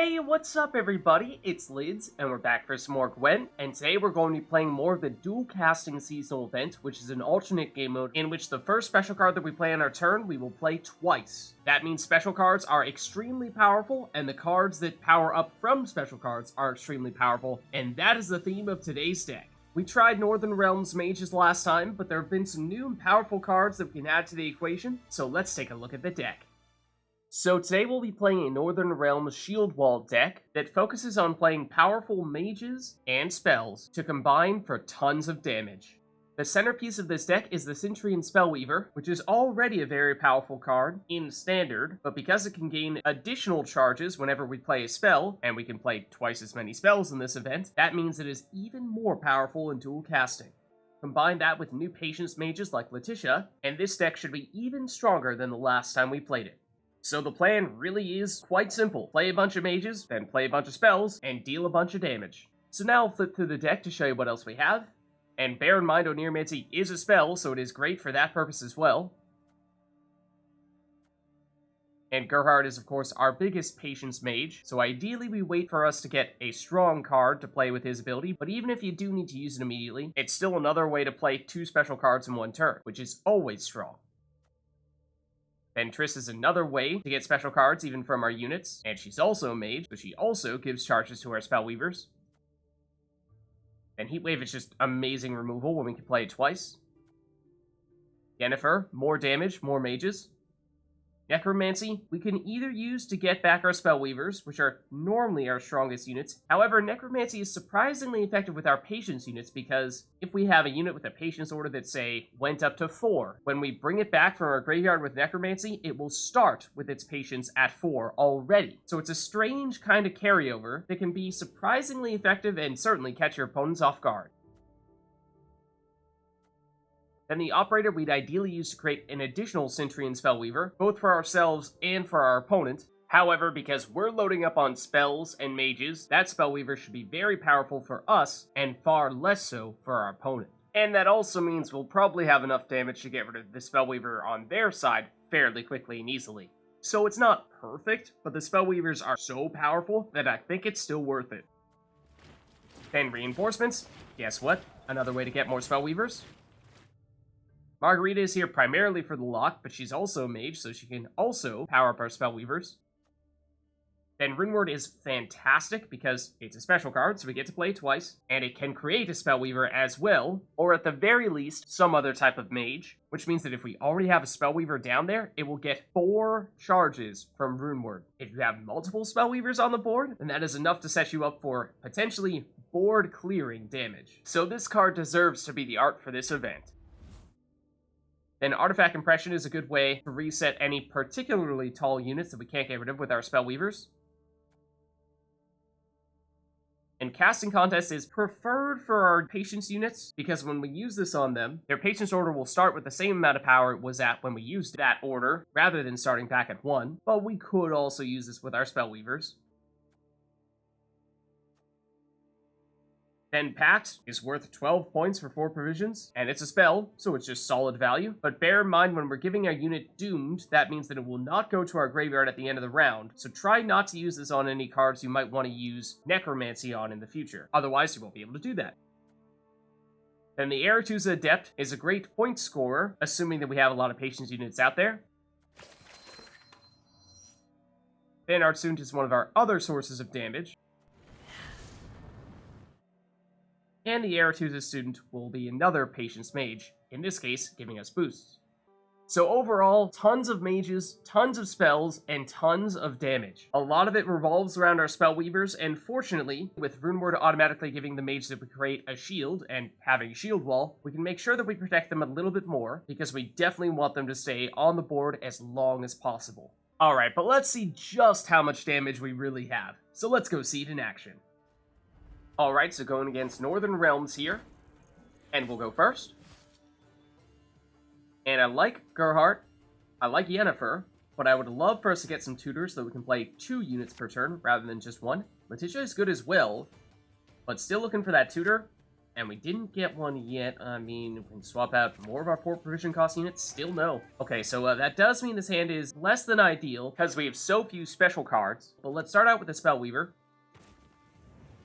Hey, what's up everybody? It's Lids, and we're back for some more Gwent, and today we're going to be playing more of the dual casting seasonal event, which is an alternate game mode in which the first special card that we play on our turn, we will play twice. That means special cards are extremely powerful, and the cards that power up from special cards are extremely powerful, and that is the theme of today's deck. We tried Northern Realms mages last time, but there have been some new and powerful cards that we can add to the equation, so let's take a look at the deck. So today we'll be playing a Northern Realms Shieldwall deck that focuses on playing powerful mages and spells to combine for tons of damage. The centerpiece of this deck is the Cintrian Spellweaver, which is already a very powerful card in Standard, but because it can gain additional charges whenever we play a spell, and we can play twice as many spells in this event, that means it is even more powerful in dual casting. Combine that with new Patience mages like Leticia, and this deck should be even stronger than the last time we played it. So the plan really is quite simple. Play a bunch of mages, then play a bunch of spells, and deal a bunch of damage. So now I'll flip through the deck to show you what else we have. And bear in mind, Oneiromancy is a spell, so it is great for that purpose as well. And Gerhart is, of course, our biggest Patience mage, so ideally we wait for us to get a strong card to play with his ability, but even if you do need to use it immediately, it's still another way to play two special cards in one turn, which is always strong. Then Triss is another way to get special cards even from our units, and she's also a mage, so she also gives charges to our Spellweavers. Then Heatwave is just amazing removal when we can play it twice. Yennefer, more damage, more mages. Necromancy, we can either use to get back our Spellweavers, which are normally our strongest units. However, Necromancy is surprisingly effective with our Patience units because if we have a unit with a Patience order that, say, went up to 4, when we bring it back from our graveyard with Necromancy, it will start with its Patience at 4 already. So it's a strange kind of carryover that can be surprisingly effective and certainly catch your opponents off guard. Then the Operator we'd ideally use to create an additional Cintrian Spellweaver, both for ourselves and for our opponent. However, because we're loading up on spells and mages, that Spellweaver should be very powerful for us, and far less so for our opponent. And that also means we'll probably have enough damage to get rid of the Spellweaver on their side fairly quickly and easily. So it's not perfect, but the Spellweavers are so powerful that I think it's still worth it. Then Reinforcements. Guess what? Another way to get more Spellweavers. Margarita is here primarily for the lock, but she's also a mage, so she can also power up our Spellweavers. Then Runeword is fantastic because it's a special card, so we get to play it twice, and it can create a Spellweaver as well, or at the very least, some other type of mage, which means that if we already have a Spellweaver down there, it will get 4 charges from Runeword. If you have multiple Spellweavers on the board, then that is enough to set you up for potentially board clearing damage. So this card deserves to be the art for this event. Then Artefact Compression is a good way to reset any particularly tall units that we can't get rid of with our Spellweavers. And Casting Contest is preferred for our Patience units, because when we use this on them, their Patience order will start with the same amount of power it was at when we used that order, rather than starting back at 1, but we could also use this with our Spellweavers. Then Pact is worth 12 points for 4 provisions, and it's a spell, so it's just solid value. But bear in mind, when we're giving our unit Doomed, that means that it will not go to our graveyard at the end of the round, so try not to use this on any cards you might want to use Necromancy on in the future. Otherwise, you won't be able to do that. Then the Aretuza Adept is a great point scorer, assuming that we have a lot of Patience units out there. Then Ard Student is one of our other sources of damage. And the Aretuza Student will be another Patience mage, in this case, giving us boosts. So overall, tons of mages, tons of spells, and tons of damage. A lot of it revolves around our Spellweavers, and fortunately, with Runeword automatically giving the mage that we create a shield, and having Shieldwall, we can make sure that we protect them a little bit more, because we definitely want them to stay on the board as long as possible. Alright, but let's see just how much damage we really have. So let's go see it in action. Alright, so going against Northern Realms here, and we'll go first. And I like Gerhart, I like Yennefer, but I would love for us to get some tutors so that we can play 2 units per turn rather than just 1. Leticia is good as well, but still looking for that tutor. And we didn't get one yet. I mean, we can swap out more of our 4 provision cost units. Still no. Okay, so that does mean this hand is less than ideal, because we have so few special cards. But let's start out with the Spellweaver.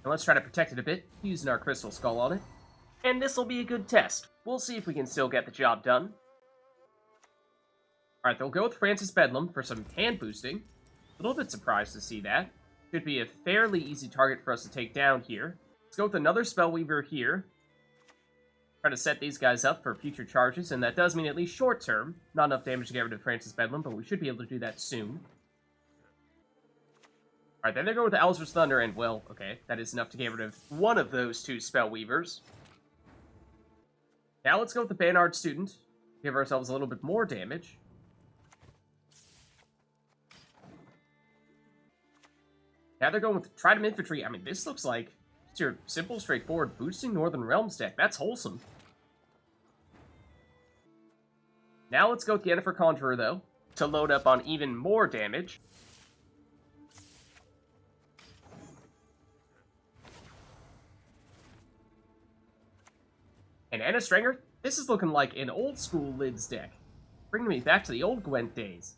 And let's try to protect it a bit, using our Crystal Skull on it. And this will be a good test. We'll see if we can still get the job done. Alright, they'll go with Francis Bedlam for some hand boosting. A little bit surprised to see that. Should be a fairly easy target for us to take down here. Let's go with another Spellweaver here. Try to set these guys up for future charges, and that does mean at least short term. Not enough damage to get rid of Francis Bedlam, but we should be able to do that soon. Alright, then they go with the Owl's Thunder, and well, okay, that is enough to get rid of one of those 2 Spellweavers. Now let's go with the Ard Student. Give ourselves a little bit more damage. Now they're going with Trident Infantry. I mean, this looks like it's your simple, straightforward boosting Northern Realms deck. That's wholesome. Now let's go with Yennefer Conjurer, though, to load up on even more damage. And Anna Strenger, this is looking like an old-school Lids deck. Bringing me back to the old Gwent days.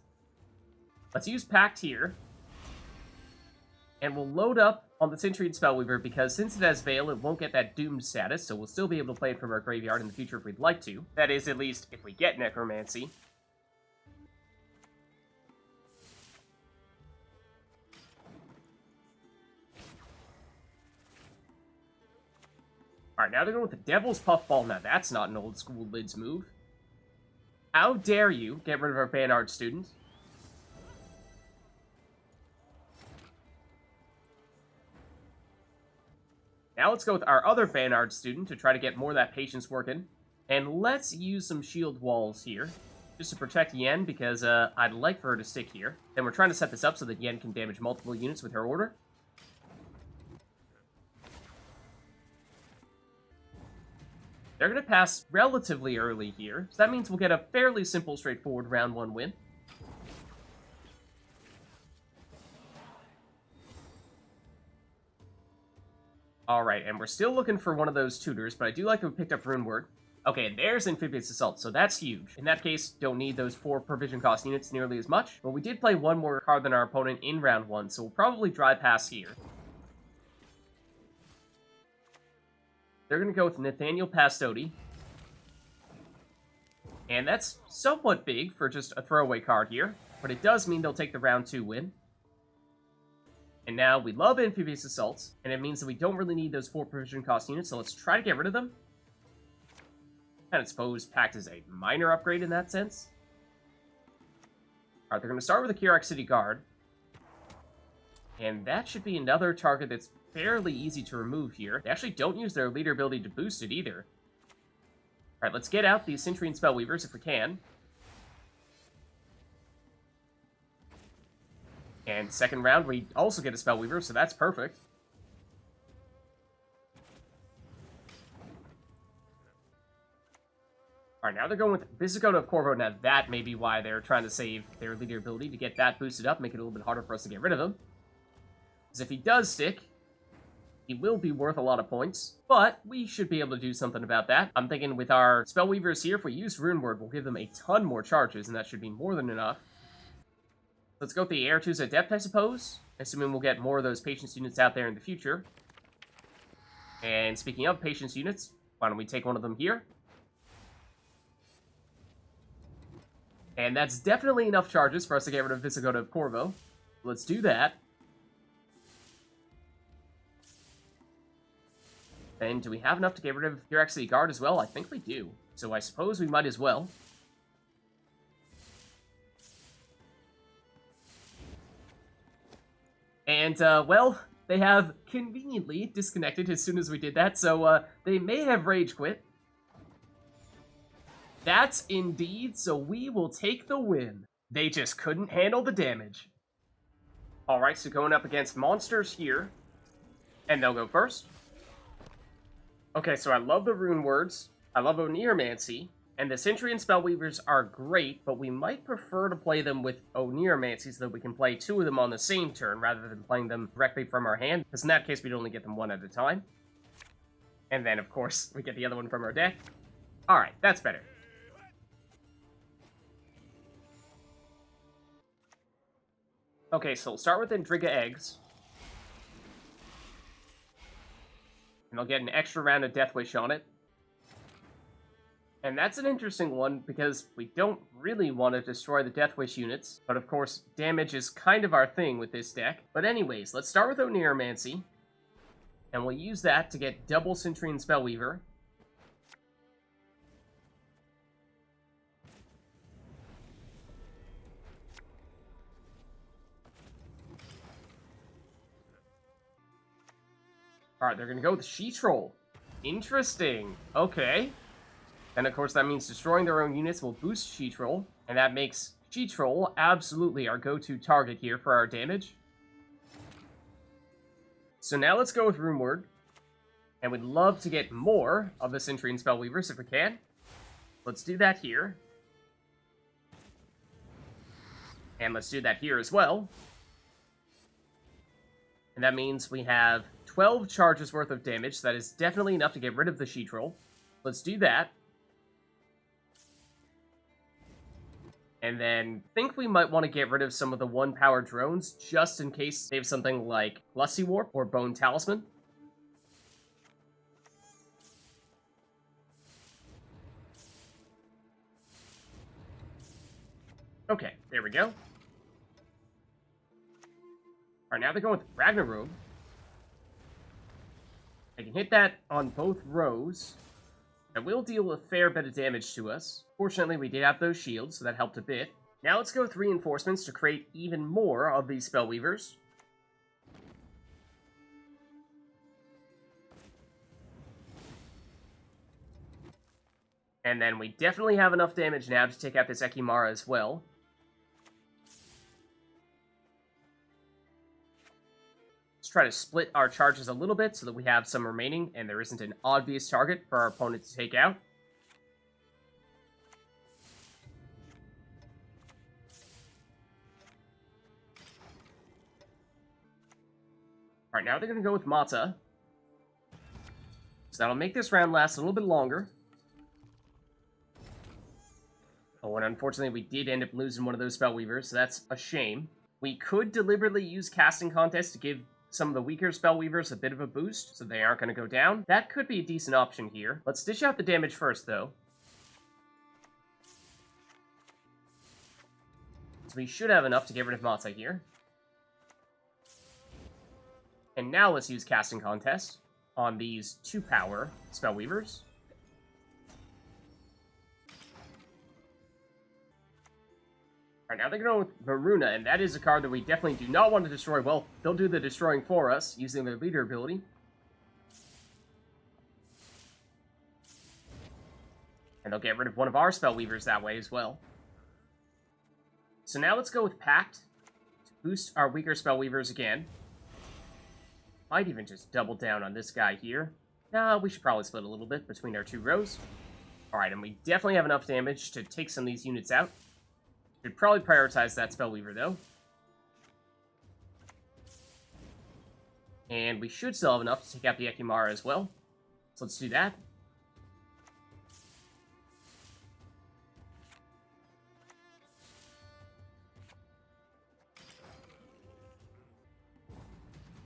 Let's use Pact here. And we'll load up on the Cintrian Spellweaver, because since it has Veil, it won't get that Doomed status, so we'll still be able to play it from our graveyard in the future if we'd like to. That is, at least, if we get Necromancy. Alright, now they're going with the Devil's Puffball. Now that's not an old-school Lids move. How dare you get rid of our Ard Student? Now let's go with our other Ard Student to try to get more of that patience working. And let's use some shield walls here, just to protect Yen, because I'd like for her to stick here. Then we're trying to set this up so that Yen can damage multiple units with her order. They're going to pass relatively early here, so that means we'll get a fairly simple, straightforward round 1 win. Alright, and we're still looking for one of those tutors, but I do like that we picked up Runeword. Okay, and there's Amphibious Assault, so that's huge. In that case, don't need those 4 provision cost units nearly as much, but we did play 1 more card than our opponent in round 1, so we'll probably drive past here. They're going to go with Nathaniel Pastodi. And that's somewhat big for just a throwaway card here, but it does mean they'll take the round 2 win. And now we love Amphibious Assaults, and it means that we don't really need those 4 provision cost units, so let's try to get rid of them. And I suppose Pact is a minor upgrade in that sense. Alright, they're going to start with a Kirac City Guard. And that should be another target that's fairly easy to remove here. They actually don't use their leader ability to boost it either. Alright, let's get out these Cintrian Spellweavers if we can. And second round, we also get a Spellweaver, so that's perfect. Alright, now they're going with Visigoth of Corvo. Now that may be why they're trying to save their leader ability to get that boosted up, make it a little bit harder for us to get rid of him. Because if he does stick, he will be worth a lot of points, but we should be able to do something about that. I'm thinking with our Spellweavers here, if we use Runeword, we'll give them a ton more charges, and that should be more than enough. Let's go with the Aretuza Adept, I suppose, assuming we'll get more of those Patience units out there in the future. And speaking of Patience units, why don't we take one of them here? And that's definitely enough charges for us to get rid of Visigoth of Corvo. Let's do that. And do we have enough to get rid of Kirac City Guard as well? I think we do. So I suppose we might as well. And, well, they have conveniently disconnected as soon as we did that, so, they may have rage quit. That's indeed, so we will take the win. They just couldn't handle the damage. Alright, so going up against monsters here. And they'll go first. Okay, so I love the rune words, I love Oneiromancy, and the Cintrian Spellweavers are great, but we might prefer to play them with Oneiromancy so that we can play 2 of them on the same turn, rather than playing them directly from our hand, because in that case we'd only get them 1 at a time. And then, of course, we get the other one from our deck. Alright, that's better. Okay, so we'll start with Indriga Eggs. And they'll get an extra round of Death Wish on it. And that's an interesting one, because we don't really want to destroy the Death Wish units. But of course, damage is kind of our thing with this deck. But anyways, let's start with Oneiromancy. And we'll use that to get double Cintrian Spellweaver. Alright, they're going to go with Shieldwall. Interesting. Okay. And of course, that means destroying their own units will boost Shieldwall. And that makes Shieldwall absolutely our go-to target here for our damage. So now let's go with Runeword. And we'd love to get more of the Cintrian Spellweavers if we can. Let's do that here. And let's do that here as well. And that means we have 12 charges worth of damage. So that is definitely enough to get rid of the Shieldwall. Let's do that. And then think we might want to get rid of some of the 1-power drones, just in case they have something like Lusty Warp or Bone Talisman. Okay, there we go. Alright, now they're going with Ragnarok. I can hit that on both rows. That will deal a fair bit of damage to us. Fortunately, we did have those shields, so that helped a bit. Now let's go with reinforcements to create even more of these Spellweavers. And then we definitely have enough damage now to take out this Ekimara as well. Let's try to split our charges a little bit so that we have some remaining and there isn't an obvious target for our opponent to take out. Alright, now they're going to go with Mata. So that'll make this round last a little bit longer. Oh, and unfortunately we did end up losing one of those Spellweavers, so that's a shame. We could deliberately use Casting Contest to give some of the weaker Spellweavers a bit of a boost, so they aren't going to go down. That could be a decent option here. Let's dish out the damage first, though. So we should have enough to get rid of Mata here. And now let's use Casting Contest on these 2-power Spellweavers. Alright, now they're going with Varuna, and that is a card that we definitely do not want to destroy. Well, they'll do the destroying for us, using their leader ability. And they'll get rid of one of our Spellweavers that way as well. So now let's go with Pact, to boost our weaker Spellweavers again. Might even just double down on this guy here. Nah, we should probably split a little bit between our 2 rows. Alright, and we definitely have enough damage to take some of these units out. Should probably prioritize that Spellweaver, though. And we should still have enough to take out the Ekimara as well. So let's do that.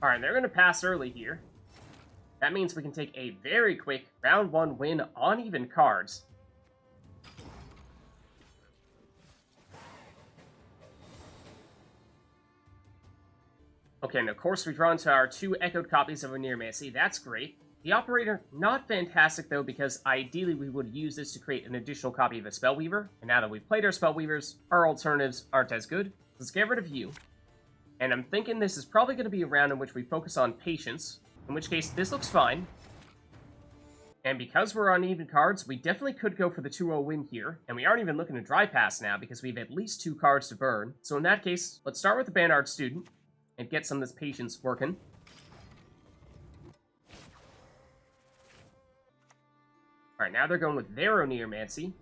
Alright, they're going to pass early here. That means we can take a very quick round 1 win on even cards. Okay, and of course we draw into our 2 echoed copies of Oneiromancy. That's great. The Operator, not fantastic though, because ideally we would use this to create an additional copy of a Spellweaver. And now that we've played our Spellweavers, our alternatives aren't as good. Let's get rid of you. And I'm thinking this is probably going to be a round in which we focus on Patience, in which case this looks fine. And because we're on even cards, we definitely could go for the 2-0 win here. And we aren't even looking to dry pass now, because we have at least 2 cards to burn. So in that case, let's start with the Ard Student, and get some of this Patience working. Alright, now they're going with their Oneiromancy.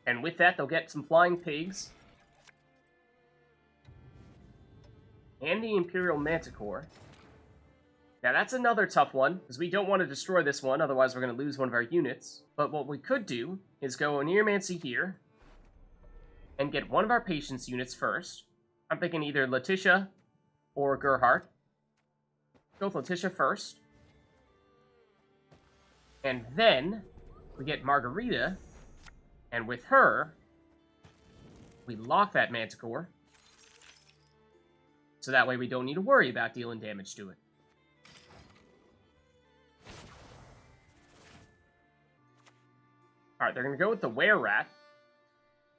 And with that, they'll get some Flying Pigs. And the Imperial Manticore. Now that's another tough one, because we don't want to destroy this one, otherwise we're going to lose one of our units. But what we could do is go Oneiromancy here, and get one of our patience units first. I'm thinking either Leticia or Gerhart. Go with Leticia first. And then we get Margarita, and with her, we lock that Manticore. So that way we don't need to worry about dealing damage to it. Alright, they're going to go with the Were-Rat.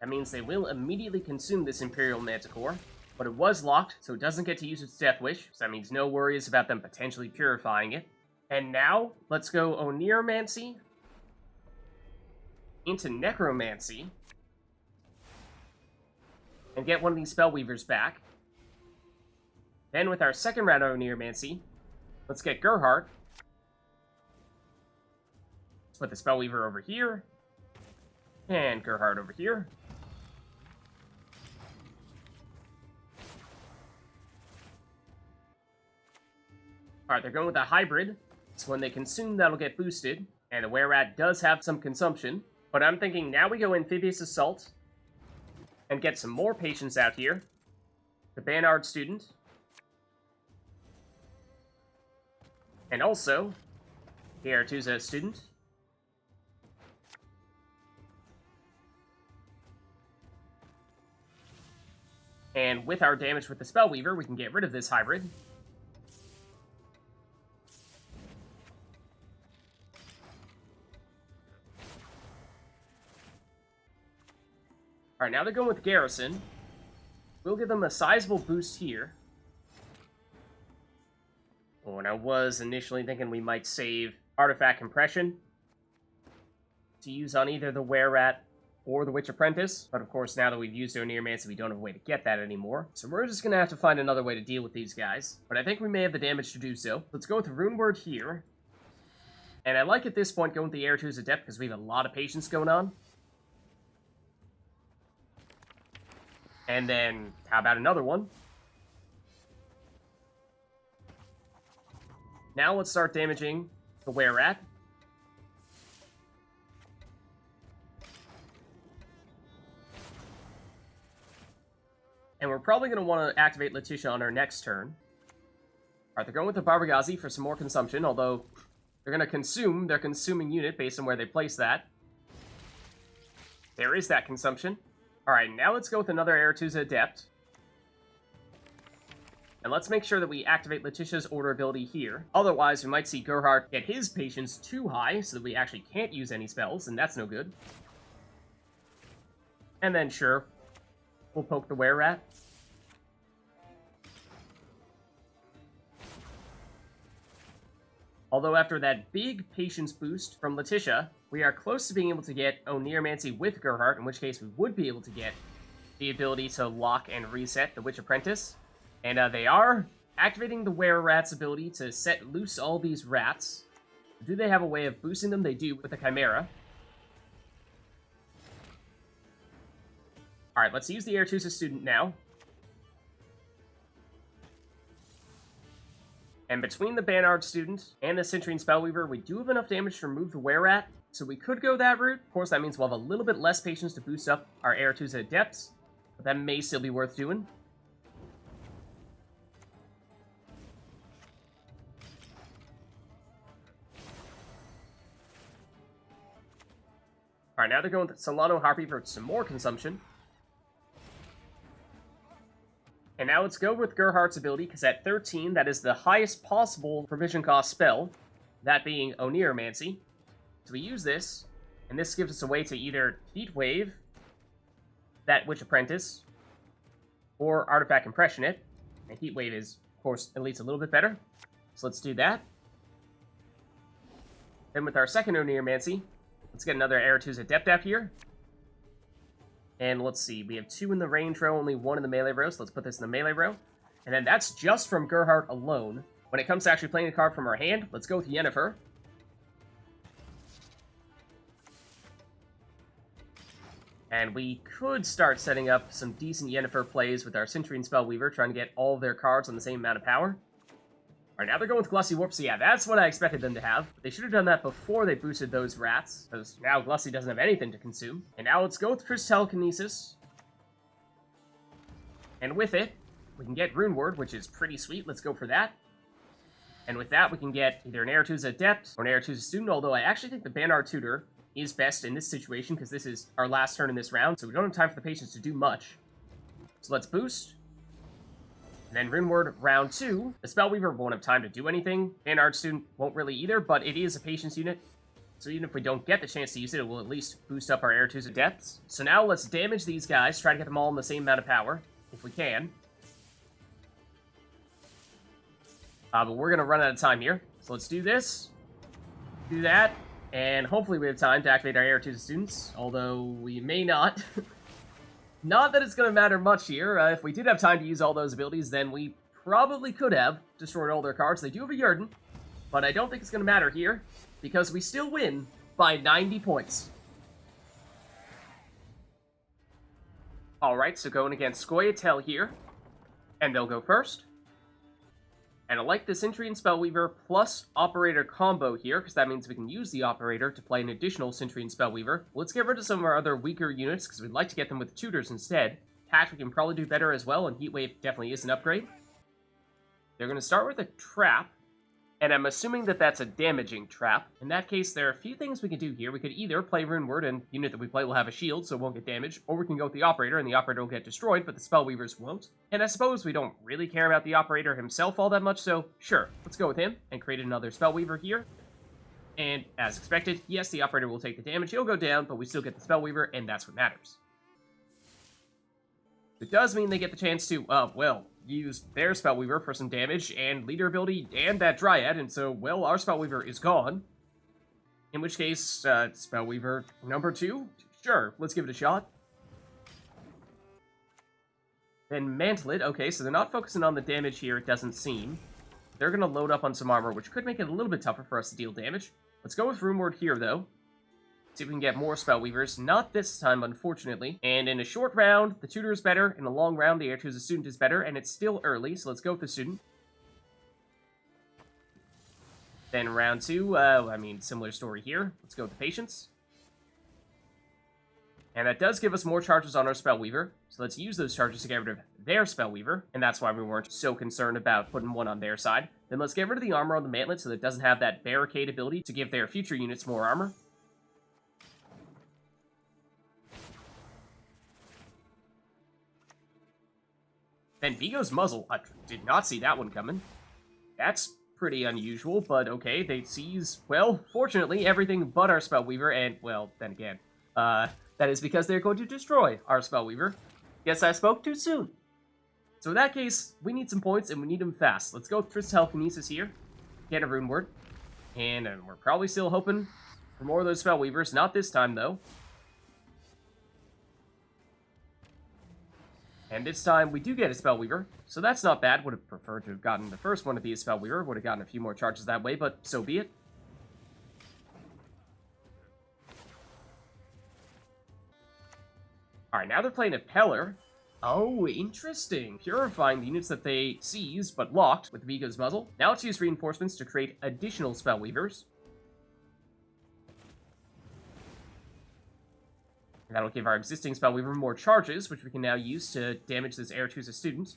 That means they will immediately consume this Imperial Manticore, but it was locked, so it doesn't get to use its Death Wish, so that means no worries about them potentially purifying it. And now, let's go Oneiromancy into Necromancy, and get one of these Spellweavers back. Then with our second round of Oneiromancy, let's get Gerhart. Let's put the Spellweaver over here, and Gerhart over here. Alright, they're going with a hybrid, so when they consume, that'll get boosted, and the Were-Rat does have some consumption, but I'm thinking now we go Amphibious Assault, and get some more patience out here, the ban Ard Student, and also the Aretuza Student. And with our damage with the Spellweaver, we can get rid of this hybrid. Alright, now they're going with Garrison. We'll give them a sizable boost here. Oh, and I was initially thinking we might save Artefact Compression to use on either the Were-Rat or the Witch Apprentice, but of course now that we've used Oneiromancy, we don't have a way to get that anymore. So we're just gonna have to find another way to deal with these guys, but I think we may have the damage to do so. Let's go with Runeword here. And I like at this point going with the Aretuza Adept because we have a lot of patience going on. And then, how about another one? Now let's start damaging the Were-Rat. And we're probably going to want to activate Leticia on our next turn. Alright, they're going with the Barbaghezi for some more consumption, although they're going to consume their consuming unit based on where they place that. There is that consumption. Alright, now let's go with another Aretuza Adept. And let's make sure that we activate Leticia's Order ability here. Otherwise, we might see Gerhart get his patience too high, so that we actually can't use any spells, and that's no good. And then, sure, we'll poke the Were-Rat. Although after that big patience boost from Leticia, we are close to being able to get Oneiromancy with Gerhart, in which case we would be able to get the ability to lock and reset the Witch Apprentice. And they are activating the Were-Rat's ability to set loose all these rats. Do they have a way of boosting them? They do with the Chimera. Alright, let's use the Aretuza Student now. And between the Ard Student and the Cintrian Spellweaver, we do have enough damage to remove the Were-Rat, so we could go that route. Of course, that means we'll have a little bit less patience to boost up our Aretuza Adepts, but that may still be worth doing. Alright, now they're going with Solano Harpy for some more consumption. And now let's go with Gerhart's ability, because at 13, that is the highest possible provision cost spell, that being Oneiromancy. So we use this, and this gives us a way to either Heatwave that Witch Apprentice, or Artefact Compression it. And Heatwave is, of course, at least a little bit better. So let's do that. Then with our second Oneiromancy, let's get another Aretuza Adept out here. And let's see, we have 2 in the range row, only 1 in the melee row, so let's put this in the melee row. And then that's just from Gerhart alone. When it comes to actually playing a card from our hand, let's go with Yennefer. And we could start setting up some decent Yennefer plays with our Cintrian Spellweaver, trying to get all of their cards on the same amount of power. Alright, now they're going with Glusty Warp, so yeah, that's what I expected them to have. They should have done that before they boosted those rats, because now Glusty doesn't have anything to consume. And now let's go with Triss Telekinesis. And with it, we can get Runeword, which is pretty sweet. Let's go for that. And with that, we can get either an Aretuza Adept or an Aretuza Student, although I actually think the Banard Tutor is best in this situation, because this is our last turn in this round, so we don't have time for the patients to do much. So let's boost. And then Runeword round 2. The Spellweaver won't have time to do anything. Ard Student won't really either, but it is a patience unit. So even if we don't get the chance to use it, it will at least boost up our Aretuza Adepts. So now let's damage these guys, try to get them all in the same amount of power, if we can. But we're going to run out of time here. So let's do this. Do that. And hopefully we have time to activate our Aretuza Students, although we may not. Not that it's going to matter much here. If we did have time to use all those abilities, then we probably could have destroyed all their cards. They do have a Yarden, but I don't think it's going to matter here, because we still win by 90 points. Alright, so going against Scoia'tael here, and they'll go first. And I like the Cintrian Spellweaver plus Operator combo here, because that means we can use the Operator to play an additional Cintrian Spellweaver. Let's get rid of some of our other weaker units, because we'd like to get them with tutors instead. Pact we can probably do better as well, and Heatwave definitely is an upgrade. They're going to start with a Trap, and I'm assuming that that's a damaging trap. In that case, there are a few things we can do here. We could either play Runeword, and the unit that we play will have a shield, so it won't get damaged, or we can go with the Operator, and the Operator will get destroyed, but the Spellweavers won't. And I suppose we don't really care about the Operator himself all that much, so sure, let's go with him, and create another Spellweaver here. And, as expected, yes, the Operator will take the damage, he'll go down, but we still get the Spellweaver, and that's what matters. It does mean they get the chance to, well, use their Spellweaver for some damage and leader ability and that Dryad, and so, well, our Spellweaver is gone. In which case, Spellweaver number 2? Sure, let's give it a shot. Then Mantle it. Okay, so they're not focusing on the damage here, it doesn't seem. They're going to load up on some armor, which could make it a little bit tougher for us to deal damage. Let's go with Runeword here, though. See if we can get more Spellweavers. Not this time, unfortunately. And in a short round, the Tutor is better. In a long round, the Aretuza Student is better. And it's still early, so let's go with the Student. Then round 2, similar story here. Let's go with the Patience. And that does give us more charges on our Spellweaver. So let's use those charges to get rid of their Spellweaver. And that's why we weren't so concerned about putting one on their side. Then let's get rid of the armor on the Mantlet so that it doesn't have that barricade ability to give their future units more armor. Then Vigo's Muzzle. I did not see that one coming. That's pretty unusual, but okay. They seize, well, fortunately, everything but our Spellweaver, and, well, then again, that is because they're going to destroy our Spellweaver. Guess I spoke too soon. So in that case, we need some points, and we need them fast. Let's go with Triss Telekinesis here. Get a Runeword. And we're probably still hoping for more of those Spellweavers. Not this time, though. And this time, we do get a Spellweaver, so that's not bad. Would have preferred to have gotten the first one to be a Spellweaver. Would have gotten a few more charges that way, but so be it. Alright, now they're playing a Peller. Oh, interesting. Purifying the units that they seized, but locked, with Vigo's Muzzle. Now let's use reinforcements to create additional Spellweavers. That'll give our existing Spellweaver more charges, which we can now use to damage this Aretuza Student.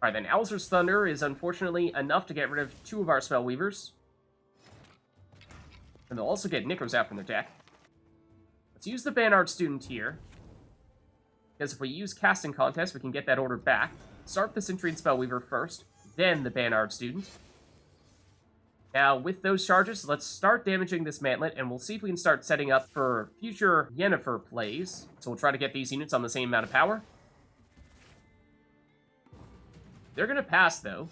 Alright, then Alzur's Thunder is unfortunately enough to get rid of 2 of our Spellweavers. And they'll also get Nikros out from their deck. Let's use the Ard Student here. Because if we use Casting Contest, we can get that order back. Start the Cintrian Spellweaver first, then the Ard Student. Now, with those charges, let's start damaging this Mantlet, and we'll see if we can start setting up for future Yennefer plays. So we'll try to get these units on the same amount of power. They're going to pass, though,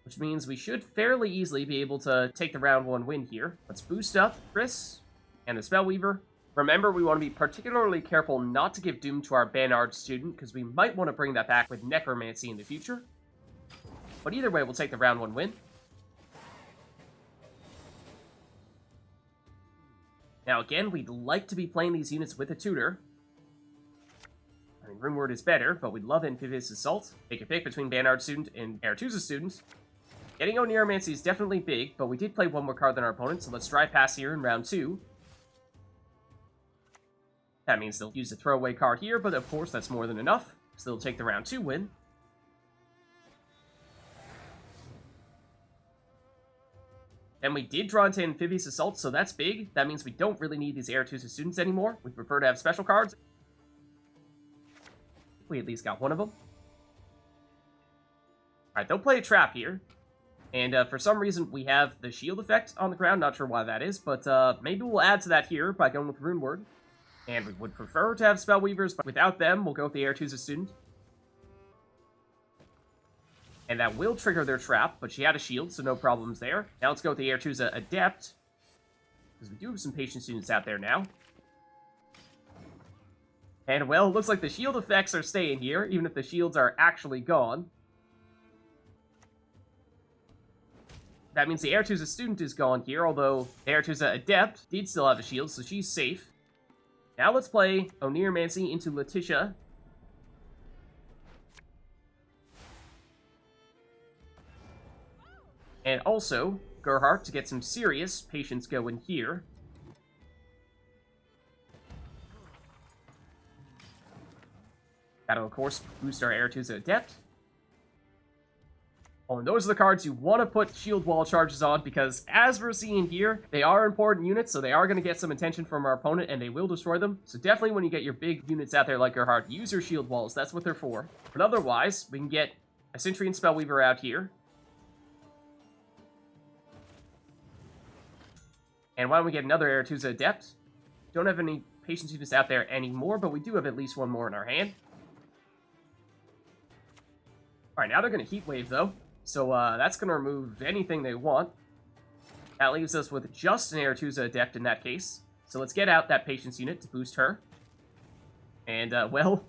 which means we should fairly easily be able to take the round 1 win here. Let's boost up Triss and the Spellweaver. Remember, we want to be particularly careful not to give Doom to our Ard Student, because we might want to bring that back with Necromancy in the future. But either way, we'll take the round 1 win. Now again, we'd like to be playing these units with a tutor. I mean, Runeword is better, but we'd love Amphibious Assault. Take a pick between Ard Student and Aretuza Student. Getting Oneiromancy is definitely big, but we did play one more card than our opponent, so let's drive past here in round 2. That means they'll use a throwaway card here, but of course that's more than enough, so they'll take the round 2 win. And we did draw into Amphibious Assault, so that's big. That means we don't really need these Aretuza Students anymore. We prefer to have special cards. We at least got one of them. Alright, they'll play a trap here. And for some reason, we have the shield effect on the ground. Not sure why that is, but maybe we'll add to that here by going with Runeword. And we would prefer to have Spellweavers, but without them, we'll go with the Aretuza Student. And that will trigger their trap, but she had a shield, so no problems there. Now let's go with the Aretuza Adept, because we do have some patient students out there now. And, well, it looks like the shield effects are staying here, even if the shields are actually gone. That means the Aretuza Student is gone here, although the Aretuza Adept did still have a shield, so she's safe. Now let's play Oneiromancy into Leticia. And also, Gerhart to get some serious patience going here. That'll, of course, boost our Aretuza Adept. Oh, and those are the cards you want to put Shieldwall charges on, because as we're seeing here, they are important units, so they are going to get some attention from our opponent, and they will destroy them. So definitely when you get your big units out there like Gerhart, use your Shieldwalls. That's what they're for. But otherwise, we can get a Cintrian Spellweaver out here. And why don't we get another Aretuza Adept? Don't have any patience units out there anymore, but we do have at least one more in our hand. Alright, now they're going to Heatwave, though. So that's going to remove anything they want. That leaves us with just an Aretuza Adept in that case. So let's get out that patience unit to boost her. And, well,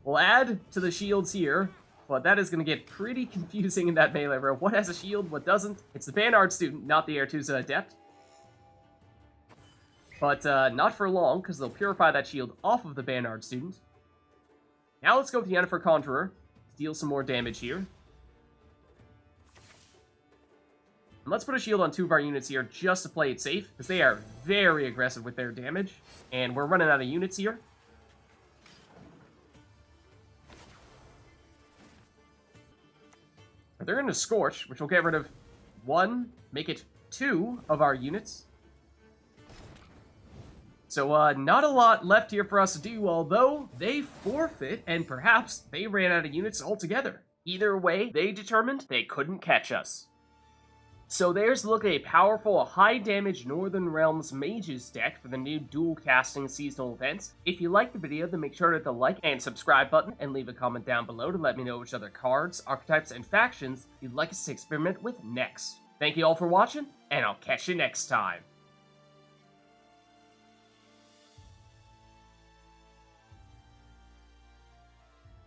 we'll add to the shields here. But that is going to get pretty confusing in that melee row. What has a shield, what doesn't? It's the Ard Student, not the Aretuza Adept. But not for long, because they'll purify that shield off of the Ard Student. Now let's go with the Yennefer Conjurer. Deal some more damage here. And let's put a shield on 2 of our units here just to play it safe, because they are very aggressive with their damage. And we're running out of units here. But they're going to Scorch, which will get rid of 1, make it 2 of our units. So, not a lot left here for us to do, although they forfeit, and perhaps they ran out of units altogether. Either way, they determined they couldn't catch us. So there's a look at a powerful, high-damage Northern Realms Mages deck for the new dual-casting seasonal events. If you liked the video, then make sure to hit the like and subscribe button, and leave a comment down below to let me know which other cards, archetypes, and factions you'd like us to experiment with next. Thank you all for watching, and I'll catch you next time.